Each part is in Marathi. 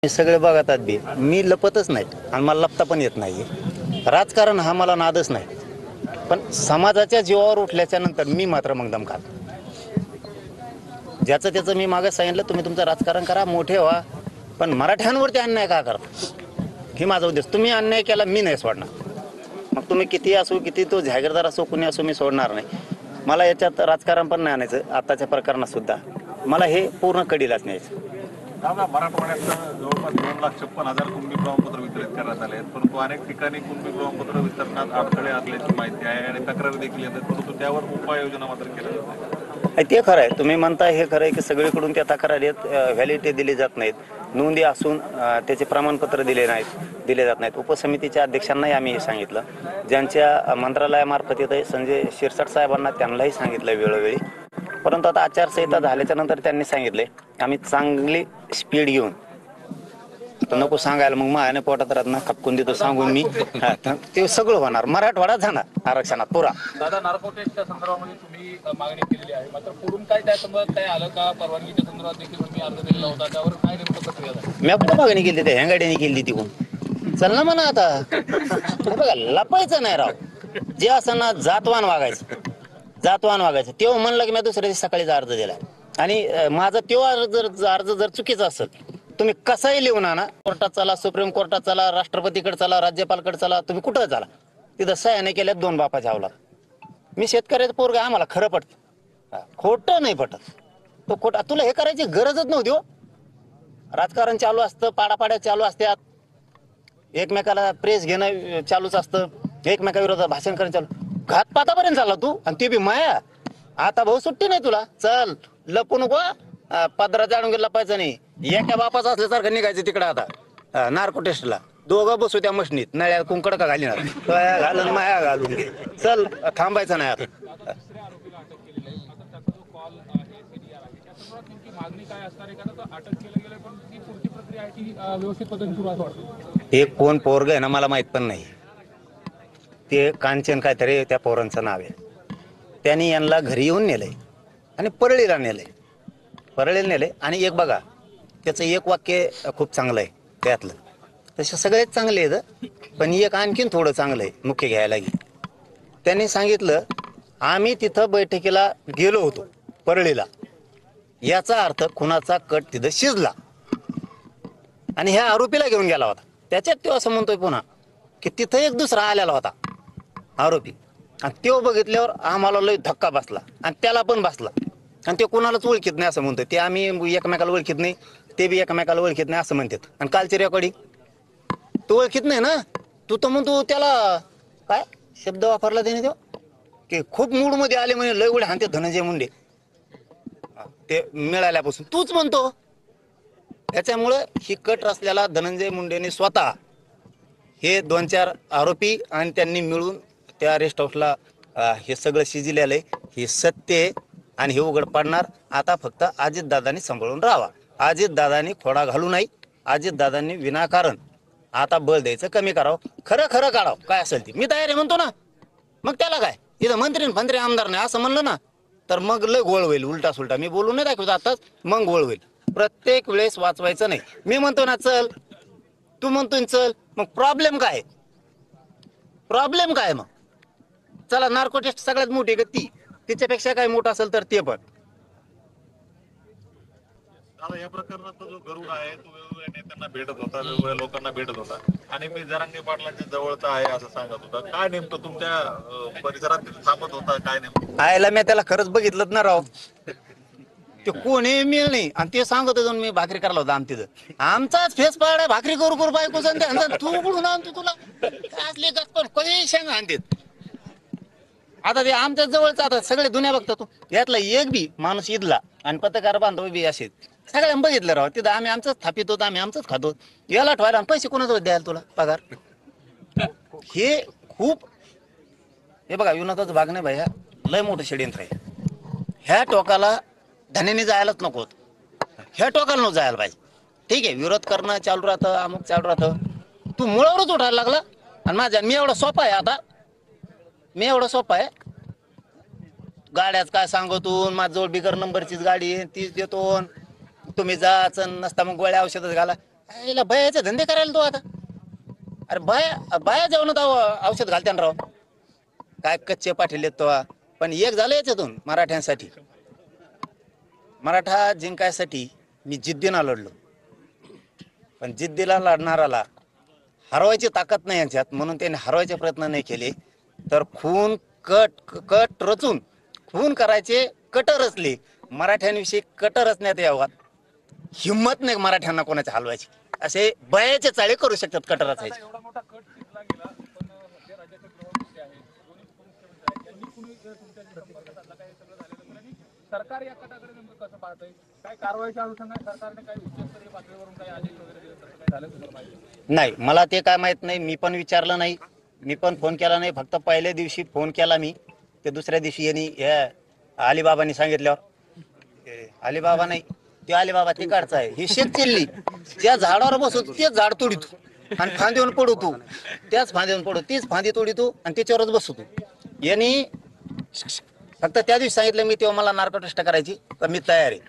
हे सगळे बघतात बी मी लपतच नाही आणि मला लपता पण येत नाही. राजकारण हा मला नादच नाही, पण समाजाच्या जीवावर उठल्याच्या नंतर मी मात्र मग दम खातो. ज्याचं त्याचं मी मागे सांगितलं, तुम्ही तुमचं राजकारण करा, मोठे व्हा, पण मराठ्यांवरती अन्याय का करता हे माझा उद्देश. तुम्ही अन्याय केला मी नाही सोडणार. मग तुम्ही किती असो, किती तो जागीरदार असो, कुणी असो, मी सोडणार नाही. मला याच्यात राजकारण पण नाही आणायचं. आताच्या प्रकरणात सुद्धा मला हे पूर्ण कडीलाच न्यायचं. मराठवाड्यात जवळपास 2,56,000 कुणबी प्रमाणपत्र वितरित करण्यात आले आहेत, परंतु अनेक ठिकाणी कुणबी प्रमाणपत्र वितरणात अडथळे असल्याची माहिती आहे आणि तक्रारी देखील येतात, परंतु त्यावर उपाययोजना मात्र केल्या जात नाही. ते खरं आहे, तुम्ही म्हणताय हे खरं आहे की सगळीकडून त्या तक्रारी व्हॅलिडिटी दिली जात नाहीत, नोंदी असून त्याचे प्रमाणपत्र दिले जात नाहीत. उपसमितीच्या अध्यक्षांनाही आम्ही हे सांगितलं, ज्यांच्या मंत्रालयामार्फत येत आहे संजय शिरसाट साहेबांना, त्यांनाही सांगितलं वेळोवेळी. परंतु आता आचारसंहिता झाल्याच्या नंतर त्यांनी सांगितले आम्ही चांगली स्पीड घेऊन, नको सांगायला मग मायाने पोटात राहत ना खपकून देतो सांगून मी, ते सगळं होणार. मराठवाडा जाणार आरक्षणात पुरा. दादा, नार्को टेस्टच्या संदर्भामध्ये तुम्ही मागणी केलेली आहे, मात्र पुढून काय त्या संदर्भात काय आलं का? परवानगीच्या संदर्भात देखील तुम्ही अर्ज दिलेला होता, त्यावर काय नेमकं प्रक्रिया झाली? मी कुठं मागणी केली, त्या हँगाडीने केली ती कोण? चल ना म्हणा आता, बघा लपायचं नाही राव. जे असं ना जातवान वागायचं तेव्हा म्हणलं की मी दुसऱ्या दिवशी सकाळीच अर्ज दिला. आणि माझा तेव्हा अर्ज जर चुकीचा असेल, तुम्ही कसाही लिहून आणा, कोर्टात चला, सुप्रीम कोर्टात चला, राष्ट्रपतीकडे चला, राज्यपालकडे चला, तुम्ही कुठं चला, तिथं सह्याने केल्यात 2 बापाच्या अवलाद. मी शेतकऱ्याचं पोरगा, आम्हाला खरं पटत, खोटं नाही पटत. तो खोटा, तुला हे करायची गरजच नव्हती हो. राजकारण चालू असतं, पाडापाड्या चालू असतात, एकमेकाला प्रेस घेणं चालूच असतं, एकमेकाविरोधात भाषण करणं चालू, घातपातापर्यंत चालला तू, आणि ते बी माया. आता भाऊ सुट्टी नाही तुला, चल लपू नको, पदरा जाणून गेला लपायचं नाही. एका बापाचं असल्यासारखं निघायचं तिकडं आता नार्को टेस्टला. दोघं बसू त्या मशनीत, नळ्या कुंकड का घालिनार, घालून माया घालून घे, चल थांबायचं नाही आता. हे कोण पोरग आहे ना मला माहित पण नाही. ते कांचन काहीतरी त्या पोरांचं नाव आहे. त्यांनी यांना घरी येऊन नेलंय आणि परळीला नेलंय. आणि एक बघा, त्याचं एक वाक्य खूप चांगलं आहे त्यातलं. तसे सगळेच चांगले आहेत, पण एक आणखीन थोडं चांगलं आहे मुख्य घ्यायला. त्यांनी सांगितलं आम्ही तिथं बैठकीला गेलो होतो परळीला, याचा अर्थ खुनाचा कट तिथं शिजला आणि ह्या आरोपीला घेऊन गेला होता. त्याच्यात तो असं म्हणतोय पुन्हा की तिथं एक दुसरा आलेला होता आरोपी, आणि तो बघितल्यावर आम्हाला लय धक्का बसला आणि त्याला पण बसला, आणि ते कोणालाच ओळखीत नाही असं म्हणतोय. ते आम्ही एकमेकाला ओळखीत नाही, ते बी एकमेकाला ओळखीत नाही असं म्हणतात. आणि कालची रेकॉर्डिंग तो ओळखीत नाही ना, तू तर म्हणतो त्याला काय शब्द वापरला त्याने तो की खूप मूडमध्ये आले म्हणजे लय उड्या हाणते धनंजय मुंडे ते मिळाल्यापासून, तूच म्हणतो. त्याच्यामुळं ही कट रचल्याला धनंजय मुंडेने स्वतः हे 2-4 आरोपी आणि त्यांनी मिळून त्या रेस्ट हाऊसला हे सगळं शिजलेलं आहे. हे सत्य आहे आणि हे उघड पडणार. आता फक्त अजितदादांनी सांभाळून राहावा, अजितदादांनी खोडा घालू नाही, अजितदादांनी विनाकारण आता बळ द्यायचं कमी करावं, खरं काढावं काय असेल ती. मी तयारी म्हणतो ना, मग त्याला काय, इथं मंत्री आमदार नाही असं म्हणलं ना तर मग लय गोळ होईल, उलटा सुलटा. मी बोलून नाही दाखवतो आताच, मग गोळ होईल. प्रत्येक वेळेस वाचवायचं नाही. मी म्हणतो ना चल, तू म्हणतोय चल, मग प्रॉब्लेम काय मग? चला नार्को टेस्ट सगळ्यात मोठी आहे ती, तिच्यापेक्षा काय मोठं असेल तर ते पण. या प्रकरणात जो गरुड आहे तो वेगवेगळ्या नेत्यांना भेटत होता, वेगवेगळ्या लोकांना भेटत होता आणि मी जरांगे पाटलांच्या जवळचा आहे असं सांगत होता. काय नेमकं तुमच्या परिसरात थांबत होता, काय नेमकं? आयला मी त्याला खरंच बघितलं ना राव, ते कोणी मिळ नाही. आणि ते सांगत होतो मी भाकरी करायला होता आमच्या तिथं, आमचाच फेस पाड आहे, भाकरी करू बायको सांगते तू कुठून आणतो, तुला असले कधी शेंग आणतात. आता ते आमच्या जवळच आता सगळे दुनिया बघतो तू, यातला एक बी माणूस इथला आणि पत्रकार बांधव बी असे सगळ्यांना बघितलं राव. तिथं आम्ही आमचंच थापित होतो, आम्ही आमचंच खातो. याला ठेवायला आणि पैसे कोणाजवळ द्यायला तुला पगार? हे खूप, हे बघा विनोदाचं भाग नाही भाई, लय मोठं षडयंत्र आहे. ह्या टोकाला धन्याने जायलाच नको होतं, ह्या टोकाला नको जायला पाहिजे. ठीक आहे, विरोध करणं चालू राहतं, अमुक चालू राहतं, तू मुळावरच उठायला लागला. आणि मी एवढा सोपा आहे, गाड्याच काय सांगतो, माझ्याजवळ बिगर नंबरचीच गाडी आहे तीच देतो, तुम्ही जाच नसता मग गोळ्या औषधच घाला. याला बायाचे धंदे करायला तो आता. अरे बाया बाया जेवणात औषध घालत्यान राव. काय कच्चे पाठीले तो. पण एक झालं याच्यातून मराठ्यांसाठी. मराठा जिंकायसाठी मी जिद्दीनं लढलो. पण जिद्दीला लढणाराला हरवायची ताकद नाही यांच्यात, म्हणून त्यांनी हरवायचे प्रयत्न नाही केले. तर खून कट रचून खून करायचे कट रचले. मराठ्यांविषयी कट रचण्यात यावं. हिंमत नाही मराठ्यांना कोणाच्या हलवायची. असे बयाचे चाळे करू शकतात कट रचायचे. एवढा मोठा कट शिकला गेला, पण जे राज्याचे गृहमंत्री आहेत, दोन्ही उपमुख्यमंत्री आहेत, यांनी कुणी तुमच्याशी संपर्क साधला, काय सगळं झालेलं आणि सरकार या कटाकडे नेमकं कसं पाहतंय? काय कारवाईच्या अनुषंगाने सरकारने काही उच्चस्तरीय पातळीवरून काही आदेश वगैरे दिले, तसं काय झालं तुम्हाला माहिती? नाही, मला ते काय माहित नाही. मी पण विचारलं नाही, मी पण फोन केला नाही. फक्त पहिल्या दिवशी फोन केला मी, ते दुसऱ्या दिवशी यांनी अलिबाबांनी सांगितल्यावर अलिबाबा नाही, ते अलिबाबा तिकडचा आहे. ही शेत चिल्ली त्या झाडावर बसू तेच झाड तोडितो आणि फांदीवर पडतो, त्याच फांदीवर पडतो, तीच फांदी तोडितो आणि त्याच्यावरच बसतो. यांनी फक्त त्या दिवशी सांगितलं मी, तेव्हा मला नार्को टेस्ट करायची तर मी तयार आहे.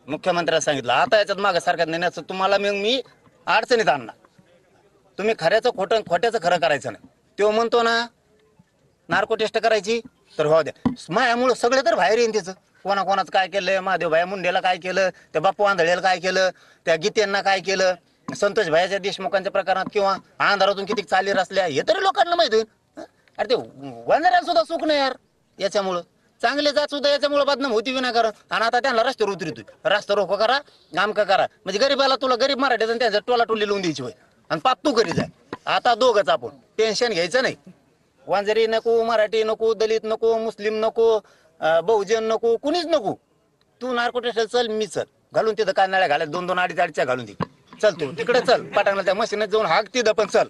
मुख्यमंत्र्याला सांगितलं आता याच्यात मागं सारख्यात नेण्याचं तुम्हाला मग मी अडचणीत आणणार. तुम्ही खऱ्याचं खोटं खोट्याचं खरं करायचं नाही. तो म्हणतो ना नार्को टेस्ट करायची तर हो द्या. मायामुळं सगळे तर बाहेर येईन त्याचं. कोणाकोणाचं काय केलं, महादेव भाया मुंडेला काय केलं, त्या बापू आंधळेला काय केलं, त्या गीतेंना काय केलं, संतोष भायाच्या देशमुखांच्या प्रकरणात किंवा अंधारातून किती चाली रचल्या हे तरी लोकांना माहिती होईल. अरे ते वानऱ्याला सुद्धा सुख नाही यार याच्यामुळं. चांगले जात सुद्धा याच्यामुळे बदनाम होती विनाकारण. आणि आता त्यांना रस्त्यावर उतरतोय. रस्ता रोको करा, नामकं करा. म्हणजे गरीबाला तुला गरीब मराठीचं त्यांच्या टोला टोली लावून द्यायची होय. आणि पाप तू घरी जाय. आता दोघंच आपण टेन्शन घ्यायचं नाही. वांजरी नको, मराठी नको, दलित नको, मुस्लिम नको, बहुजन नको, कुणीच नको. तू नार्को टेस्ट चल, मी चल घालून तिथं कानाळ्या घालायला 2-2 अडीच घालून दे. चल तू तिकडे चल, पाटांना त्या मशीनात जाऊन हाक तिथं पण चल.